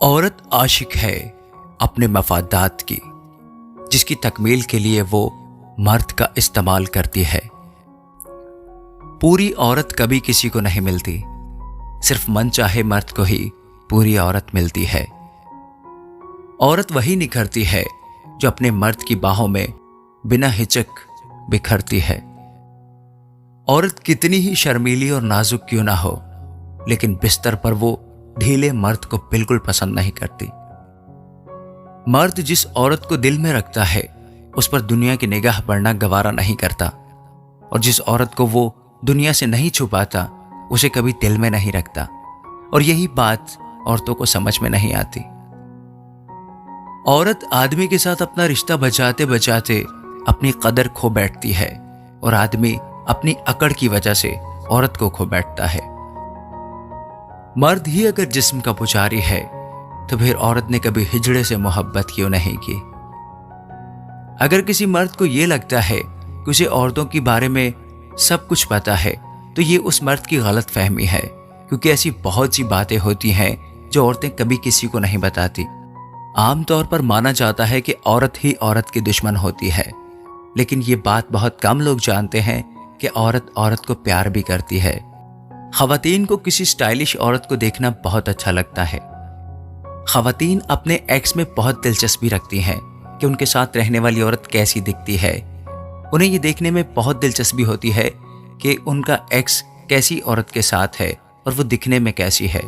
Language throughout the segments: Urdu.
عورت عاشق ہے اپنے مفادات کی، جس کی تکمیل کے لیے وہ مرد کا استعمال کرتی ہے۔ پوری عورت کبھی کسی کو نہیں ملتی، صرف من چاہے مرد کو ہی پوری عورت ملتی ہے۔ عورت وہی نکھرتی ہے جو اپنے مرد کی باہوں میں بنا ہچک بکھرتی ہے۔ عورت کتنی ہی شرمیلی اور نازک کیوں نہ ہو، لیکن بستر پر وہ ڈھیلے مرد کو بالکل پسند نہیں کرتی۔ مرد جس عورت کو دل میں رکھتا ہے اس پر دنیا کی نگاہ پڑنا گوارا نہیں کرتا، اور جس عورت کو وہ دنیا سے نہیں چھپاتا اسے کبھی دل میں نہیں رکھتا، اور یہی بات عورتوں کو سمجھ میں نہیں آتی۔ عورت آدمی کے ساتھ اپنا رشتہ بچاتے بچاتے اپنی قدر کھو بیٹھتی ہے، اور آدمی اپنی اکڑ کی وجہ سے عورت کو کھو بیٹھتا ہے۔ مرد ہی اگر جسم کا پجاری ہے تو پھر عورت نے کبھی ہجڑے سے محبت کیوں نہیں کی؟ اگر کسی مرد کو یہ لگتا ہے کہ اسے عورتوں کے بارے میں سب کچھ پتا ہے تو یہ اس مرد کی غلط فہمی ہے، کیونکہ ایسی بہت سی باتیں ہوتی ہیں جو عورتیں کبھی کسی کو نہیں بتاتی۔ عام طور پر مانا جاتا ہے کہ عورت ہی عورت کی دشمن ہوتی ہے، لیکن یہ بات بہت کم لوگ جانتے ہیں کہ عورت عورت کو پیار بھی کرتی ہے۔ خواتین کو کسی سٹائلش عورت کو دیکھنا بہت اچھا لگتا ہے۔ خواتین اپنے ایکس میں بہت دلچسپی رکھتی ہیں کہ ان کے ساتھ رہنے والی عورت کیسی دکھتی ہے۔ انہیں یہ دیکھنے میں بہت دلچسپی ہوتی ہے کہ ان کا ایکس کیسی عورت کے ساتھ ہے اور وہ دکھنے میں کیسی ہے،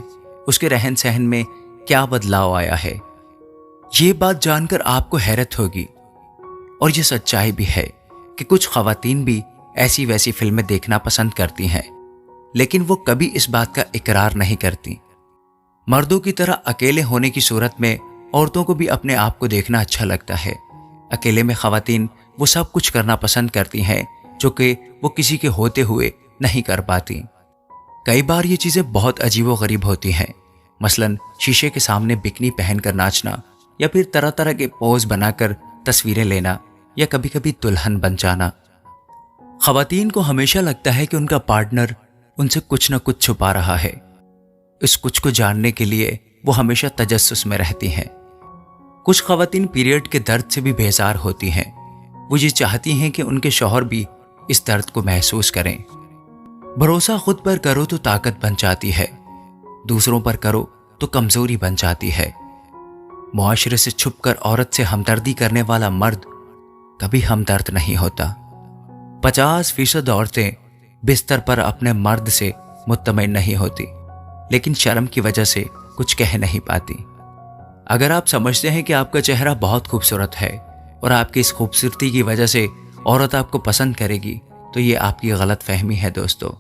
اس کے رہن سہن میں کیا بدلاؤ آیا ہے۔ یہ بات جان کر آپ کو حیرت ہوگی، اور یہ سچائی بھی ہے کہ کچھ خواتین بھی ایسی ویسی فلمیں دیکھنا پسند کرتی ہیں، لیکن وہ کبھی اس بات کا اقرار نہیں کرتی۔ مردوں کی طرح اکیلے ہونے کی صورت میں عورتوں کو بھی اپنے آپ کو دیکھنا اچھا لگتا ہے۔ اکیلے میں خواتین وہ سب کچھ کرنا پسند کرتی ہیں جو کہ وہ کسی کے ہوتے ہوئے نہیں کر پاتی۔ کئی بار یہ چیزیں بہت عجیب و غریب ہوتی ہیں، مثلا شیشے کے سامنے بکنی پہن کر ناچنا، یا پھر طرح طرح کے پوز بنا کر تصویریں لینا، یا کبھی کبھی دلہن بن جانا۔ خواتین کو ہمیشہ لگتا ہے کہ ان کا پارٹنر ان سے کچھ نہ کچھ چھپا رہا ہے۔ اس کچھ کو جاننے کے لیے وہ ہمیشہ تجسس میں رہتی ہیں۔ کچھ خواتین پیریڈ کے درد سے بھی بیزار ہوتی ہیں۔ وہ یہ چاہتی ہیں کہ ان کے شوہر بھی اس درد کو محسوس کریں۔ بھروسہ خود پر کرو تو طاقت بن جاتی ہے، دوسروں پر کرو تو کمزوری بن جاتی ہے۔ معاشرے سے چھپ کر عورت سے ہمدردی کرنے والا مرد کبھی ہمدرد نہیں ہوتا۔ 50% عورتیں بستر پر اپنے مرد سے مطمئن نہیں ہوتی، لیکن شرم کی وجہ سے کچھ کہہ نہیں پاتی۔ اگر آپ سمجھتے ہیں کہ آپ کا چہرہ بہت خوبصورت ہے اور آپ کی اس خوبصورتی کی وجہ سے عورت آپ کو پسند کرے گی، تو یہ آپ کی غلط فہمی ہے دوستو۔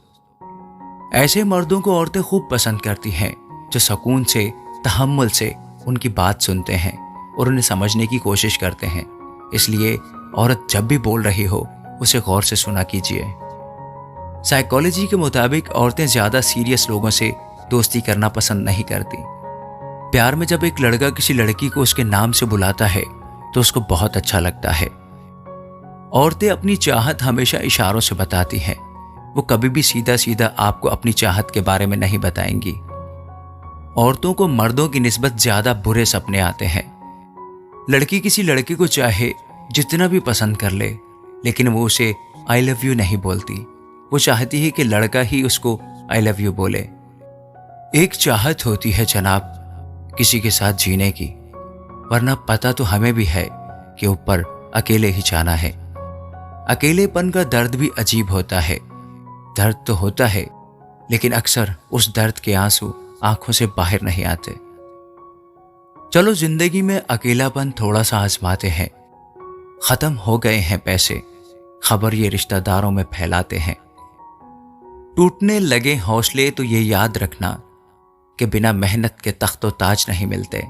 ایسے مردوں کو عورتیں خوب پسند کرتی ہیں جو سکون سے، تحمل سے ان کی بات سنتے ہیں اور انہیں سمجھنے کی کوشش کرتے ہیں۔ اس لیے عورت جب بھی بول رہی ہو اسے غور سے سنا کیجیے۔ سائیکالوجی کے مطابق عورتیں زیادہ سیریس لوگوں سے دوستی کرنا پسند نہیں کرتی۔ پیار میں جب ایک لڑکا کسی لڑکی کو اس کے نام سے بلاتا ہے تو اس کو بہت اچھا لگتا ہے۔ عورتیں اپنی چاہت ہمیشہ اشاروں سے بتاتی ہیں، وہ کبھی بھی سیدھا سیدھا آپ کو اپنی چاہت کے بارے میں نہیں بتائیں گی۔ عورتوں کو مردوں کی نسبت زیادہ برے سپنے آتے ہیں۔ لڑکی کسی لڑکے کو چاہے جتنا بھی پسند کر لے، لیکن وہ اسے آئی لو یو نہیں بولتی۔ وہ چاہتی ہے کہ لڑکا ہی اس کو آئی لو یو بولے۔ ایک چاہت ہوتی ہے جناب کسی کے ساتھ جینے کی، ورنہ پتہ تو ہمیں بھی ہے کہ اوپر اکیلے ہی جانا ہے۔ اکیلے پن کا درد بھی عجیب ہوتا ہے۔ درد تو ہوتا ہے، لیکن اکثر اس درد کے آنسو آنکھوں سے باہر نہیں آتے۔ چلو زندگی میں اکیلا پن تھوڑا سا آزماتے ہیں۔ ختم ہو گئے ہیں پیسے، خبر یہ رشتہ داروں میں پھیلاتے ہیں۔ ٹوٹنے لگے حوصلے تو یہ یاد رکھنا کہ بنا محنت کے تخت و تاج نہیں ملتے۔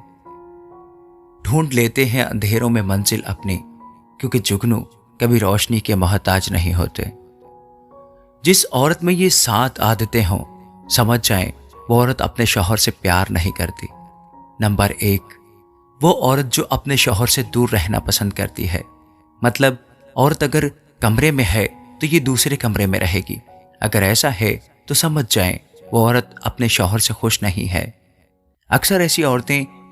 ڈھونڈ لیتے ہیں اندھیروں میں منزل اپنی، کیونکہ جگنو کبھی روشنی کے محتاج نہیں ہوتے۔ جس عورت میں یہ 7 عادتیں ہوں، سمجھ جائیں وہ عورت اپنے شوہر سے پیار نہیں کرتی۔ نمبر 1، وہ عورت جو اپنے شوہر سے دور رہنا پسند کرتی ہے۔ مطلب عورت اگر کمرے میں ہے تو یہ دوسرے کمرے میں رہے گی۔ اگر ایسا ہے تو سمجھ جائیں وہ عورت اپنے شوہر سے خوش نہیں ہے۔ اکثر ایسی عورتیں